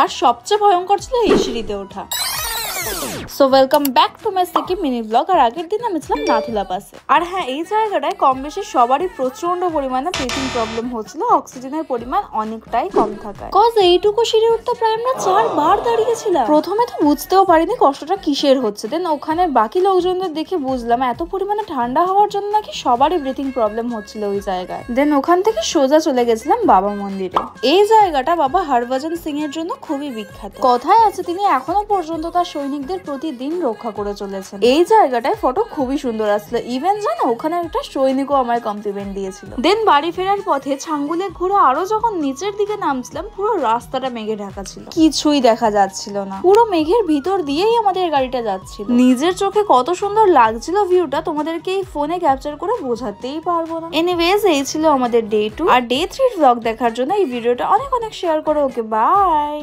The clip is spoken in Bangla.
আর সবচেয়ে ভয়ঙ্কর ছিল এই সিঁড়িতে ওঠা। So welcome back to my second mini blog. আর আগের দিন আমি ছিলাম নাথুলা পাসে। আর হ্যাঁ, এই জায়গাটায় কম বেশি সবারই প্রচন্ড পরিমাণে ব্রিথিং প্রবলেম হচ্ছিল, অক্সিজেনের পরিমাণ অনেকটাই কম থাকায়। কজ এইটুকু সিঁড়ি উঠতে প্রায় আমরা 4 বার দাঁড়িয়েছিলাম। প্রথমে তো বুঝতেও পারিনি কষ্টটা কিসের হচ্ছে। দেন ওখানে বাকি লোকজনদের দেখে বুঝলাম এত পরিমাণে ঠান্ডা হওয়ার জন্য নাকি সবারই ব্রিথিং প্রবলেম হচ্ছিল ওই জায়গায়। দেন ওখান থেকে সোজা চলে গেছিলাম বাবা মন্দিরে। এই জায়গাটা বাবা হরভজন সিং এর জন্য খুবই বিখ্যাত। কথায় আছে তিনি এখনো পর্যন্ত তার সৈনিকদের প্রতিদিন রক্ষা করে চলেছেন। এই জায়গাটায় ফটো খুবই সুন্দর আসলো। ইভেন জানো, ওখানে একটা সৈনিকও আমায় কমপ্লিমেন্ট দিয়েছিল। দেন বাড়ি ফেরার পথে ছাঙ্গুলে ঘুরে আরো যখন নিচের দিকে নামছিলাম, পুরো রাস্তাটা মেঘে ঢাকা ছিল, কিছুই দেখা যাচ্ছিল না। পুরো মেঘের ভিতর দিয়েই আমাদের গাড়িটা যাচ্ছিল। নিজের চোখে কত সুন্দর লাগছিল ভিউটা, তোমাদেরকে এই ফোনে ক্যাপচার করে বোঝাতেই পারবো না। এনিওয়েজ, এই ছিল আমাদের ডে 2 আর ডে 3 ব্লগ দেখার জন্য এই ভিডিওটা অনেক শেয়ার করো। ওকে, বাই।